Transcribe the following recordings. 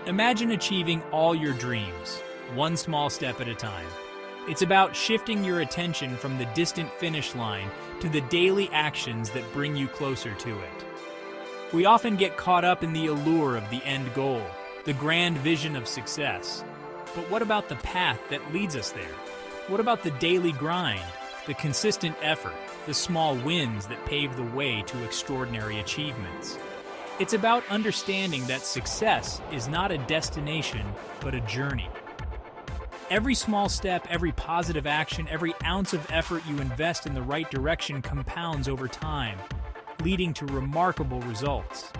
Imagine achieving all your dreams, one small step at a time. It's about shifting your attention from the distant finish line to the daily actions that bring you closer to it. We often get caught up in the allure of the end goal, the grand vision of success. But what about the path that leads us there? What about the daily grind, the consistent effort, the small wins that pave the way to extraordinary achievements? It's about understanding that success is not a destination, but a journey. Every small step, every positive action, every ounce of effort you invest in the right direction compounds over time, leading to remarkable results.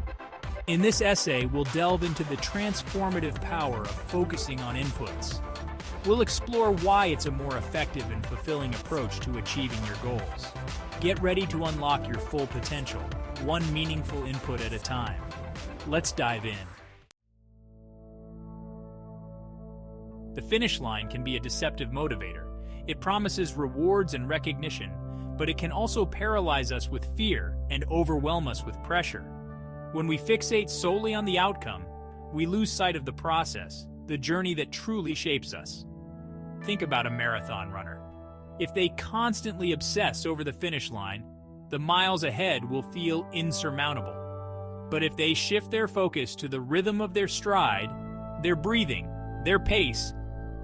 In this essay, we'll delve into the transformative power of focusing on inputs. We'll explore why it's a more effective and fulfilling approach to achieving your goals. Get ready to unlock your full potential, one meaningful input at a time. Let's dive in. The finish line can be a deceptive motivator. It promises rewards and recognition, but it can also paralyze us with fear and overwhelm us with pressure. When we fixate solely on the outcome, we lose sight of the process, the journey that truly shapes us. Think about a marathon runner. If they constantly obsess over the finish line, the miles ahead will feel insurmountable. But if they shift their focus to the rhythm of their stride, their breathing, their pace,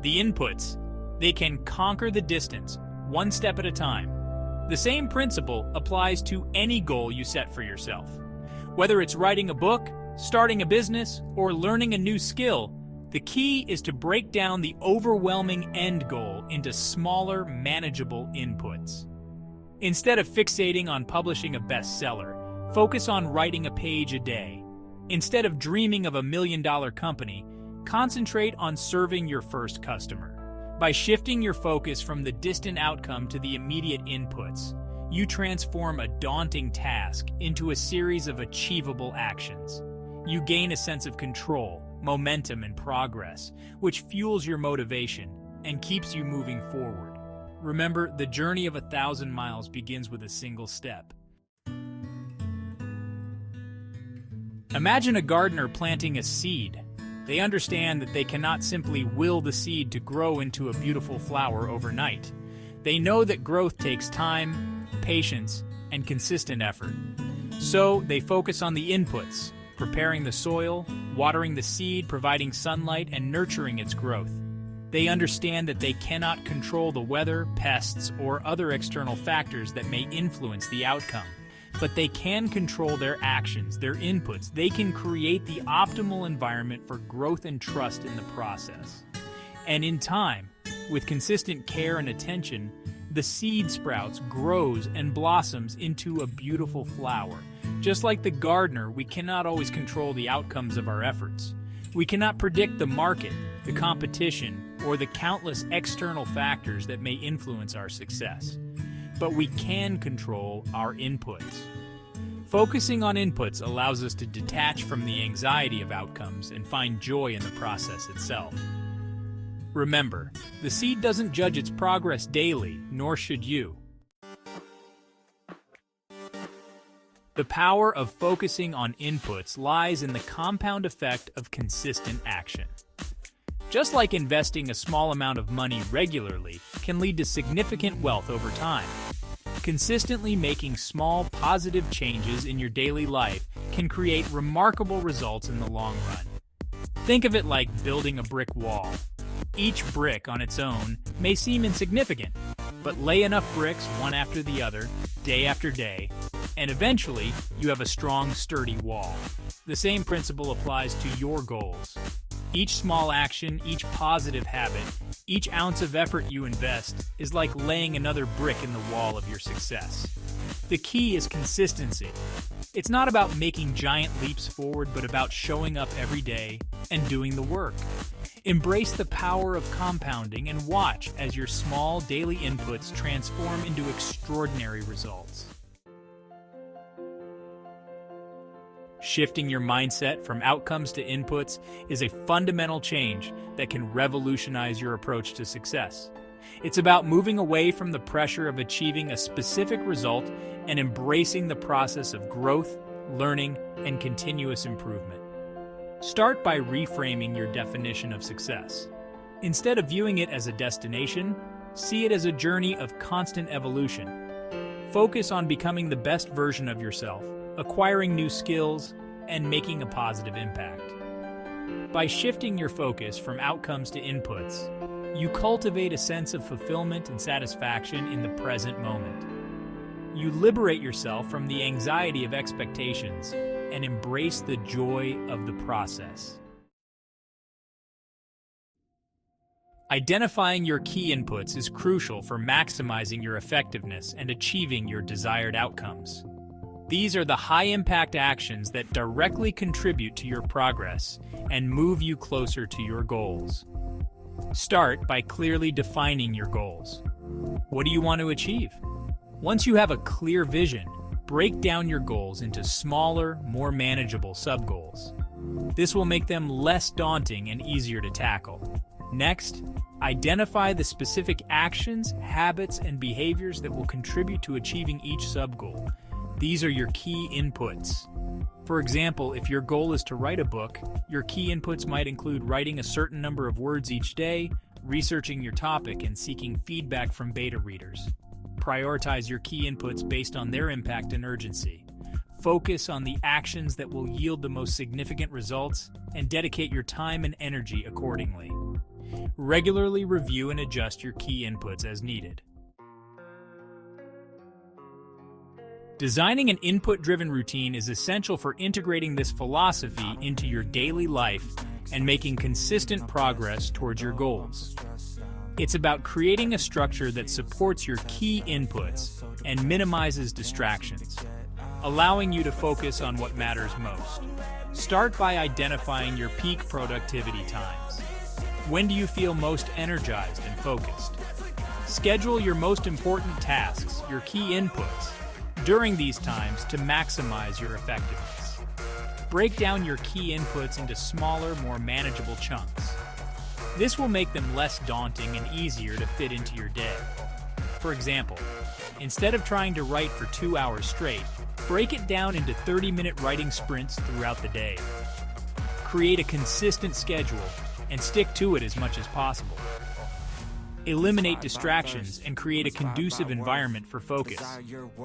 the inputs, they can conquer the distance, one step at a time. The same principle applies to any goal you set for yourself. Whether it's writing a book, starting a business, or learning a new skill, the key is to break down the overwhelming end goal into smaller, manageable inputs. Instead of fixating on publishing a bestseller, focus on writing a page a day. Instead of dreaming of $1 million company, concentrate on serving your first customer. By shifting your focus from the distant outcome to the immediate inputs, you transform a daunting task into a series of achievable actions. You gain a sense of control, momentum, and progress, which fuels your motivation and keeps you moving forward. Remember, the journey of 1,000 miles begins with a single step. Imagine a gardener planting a seed. They understand that they cannot simply will the seed to grow into a beautiful flower overnight. They know that growth takes time, patience, and consistent effort. So they focus on the inputs, preparing the soil, watering the seed, providing sunlight, and nurturing its growth. They understand that they cannot control the weather, pests, or other external factors that may influence the outcome. But they can control their actions, their inputs. They can create the optimal environment for growth and trust in the process. And in time, with consistent care and attention, the seed sprouts, grows, and blossoms into a beautiful flower. Just like the gardener, we cannot always control the outcomes of our efforts. We cannot predict the market, the competition, or the countless external factors that may influence our success. But we can control our inputs. Focusing on inputs allows us to detach from the anxiety of outcomes and find joy in the process itself. Remember, the seed doesn't judge its progress daily, nor should you. The power of focusing on inputs lies in the compound effect of consistent action. Just like investing a small amount of money regularly can lead to significant wealth over time, consistently making small, positive changes in your daily life can create remarkable results in the long run. Think of it like building a brick wall. Each brick on its own may seem insignificant, but lay enough bricks one after the other, day after day, and eventually you have a strong, sturdy wall. The same principle applies to your goals. Each small action, each positive habit, each ounce of effort you invest is like laying another brick in the wall of your success. The key is consistency. It's not about making giant leaps forward, but about showing up every day and doing the work. Embrace the power of compounding and watch as your small daily inputs transform into extraordinary results. Shifting your mindset from outcomes to inputs is a fundamental change that can revolutionize your approach to success. It's about moving away from the pressure of achieving a specific result and embracing the process of growth, learning, and continuous improvement. Start by reframing your definition of success. Instead of viewing it as a destination, see it as a journey of constant evolution. Focus on becoming the best version of yourself, acquiring new skills, and making a positive impact. By shifting your focus from outcomes to inputs, you cultivate a sense of fulfillment and satisfaction in the present moment. You liberate yourself from the anxiety of expectations and embrace the joy of the process. Identifying your key inputs is crucial for maximizing your effectiveness and achieving your desired outcomes. These are the high-impact actions that directly contribute to your progress and move you closer to your goals. Start by clearly defining your goals. What do you want to achieve? Once you have a clear vision, break down your goals into smaller, more manageable sub-goals. This will make them less daunting and easier to tackle. Next, identify the specific actions, habits, and behaviors that will contribute to achieving each sub-goal. These are your key inputs. For example, if your goal is to write a book, your key inputs might include writing a certain number of words each day, researching your topic, and seeking feedback from beta readers. Prioritize your key inputs based on their impact and urgency. Focus on the actions that will yield the most significant results, and dedicate your time and energy accordingly. Regularly review and adjust your key inputs as needed. Designing an input-driven routine is essential for integrating this philosophy into your daily life and making consistent progress towards your goals. It's about creating a structure that supports your key inputs and minimizes distractions, allowing you to focus on what matters most. Start by identifying your peak productivity times. When do you feel most energized and focused? Schedule your most important tasks, your key inputs, during these times to maximize your effectiveness. Break down your key inputs into smaller, more manageable chunks. This will make them less daunting and easier to fit into your day. For example, instead of trying to write for 2 hours straight, break it down into 30-minute writing sprints throughout the day. Create a consistent schedule and stick to it as much as possible. Eliminate distractions and create a conducive environment for focus.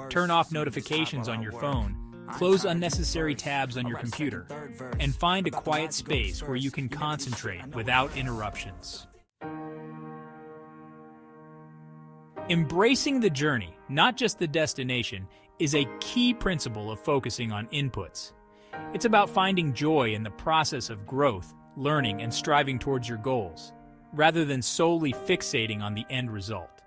Turn off notifications on your phone, close unnecessary tabs on your computer, and find a quiet space where you can concentrate without interruptions. Embracing the journey, not just the destination, is a key principle of focusing on inputs. It's about finding joy in the process of growth, learning, and striving towards your goals, rather than solely fixating on the end result.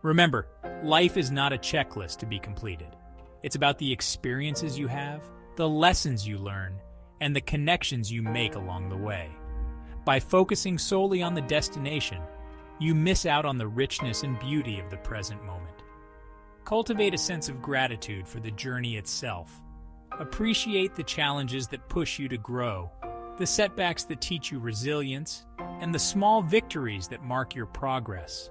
Remember, life is not a checklist to be completed. It's about the experiences you have, the lessons you learn, and the connections you make along the way. By focusing solely on the destination, you miss out on the richness and beauty of the present moment. Cultivate a sense of gratitude for the journey itself. Appreciate the challenges that push you to grow, the setbacks that teach you resilience, and the small victories that mark your progress.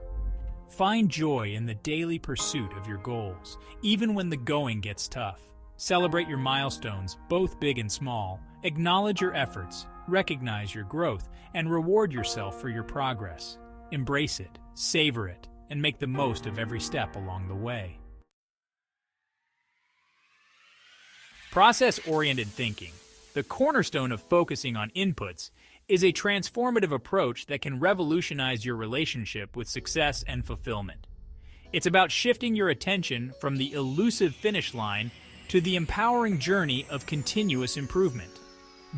Find joy in the daily pursuit of your goals, even when the going gets tough. Celebrate your milestones, both big and small. Acknowledge your efforts, recognize your growth, and reward yourself for your progress. Embrace it, savor it, and make the most of every step along the way. Process-oriented thinking, the cornerstone of focusing on inputs, is a transformative approach that can revolutionize your relationship with success and fulfillment. It's about shifting your attention from the elusive finish line to the empowering journey of continuous improvement.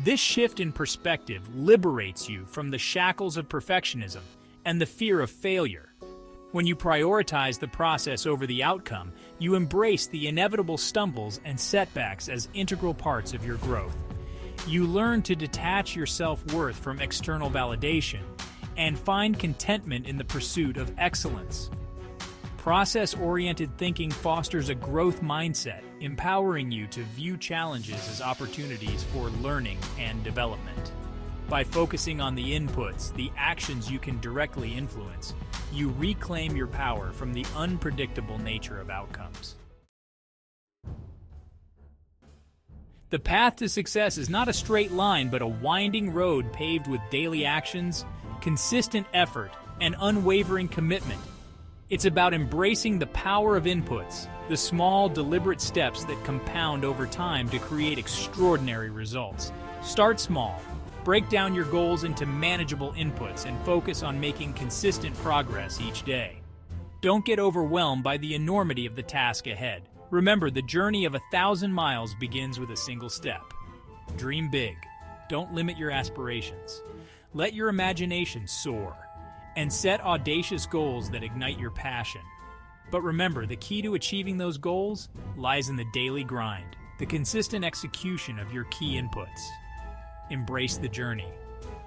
This shift in perspective liberates you from the shackles of perfectionism and the fear of failure. When you prioritize the process over the outcome, you embrace the inevitable stumbles and setbacks as integral parts of your growth. You learn to detach your self-worth from external validation and find contentment in the pursuit of excellence. Process-oriented thinking fosters a growth mindset, empowering you to view challenges as opportunities for learning and development. By focusing on the inputs, the actions you can directly influence, you reclaim your power from the unpredictable nature of outcomes. The path to success is not a straight line, but a winding road paved with daily actions, consistent effort, and unwavering commitment. It's about embracing the power of inputs, the small, deliberate steps that compound over time to create extraordinary results. Start small. Break down your goals into manageable inputs and focus on making consistent progress each day. Don't get overwhelmed by the enormity of the task ahead. Remember, the journey of 1,000 miles begins with a single step. Dream big. Don't limit your aspirations. Let your imagination soar. And set audacious goals that ignite your passion. But remember, the key to achieving those goals lies in the daily grind, the consistent execution of your key inputs. Embrace the journey.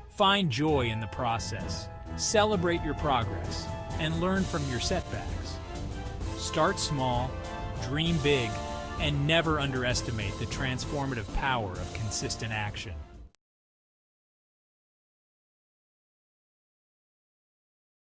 Find joy in the process. Celebrate your progress and learn from your setbacks. Start small, dream big, and never underestimate the transformative power of consistent action.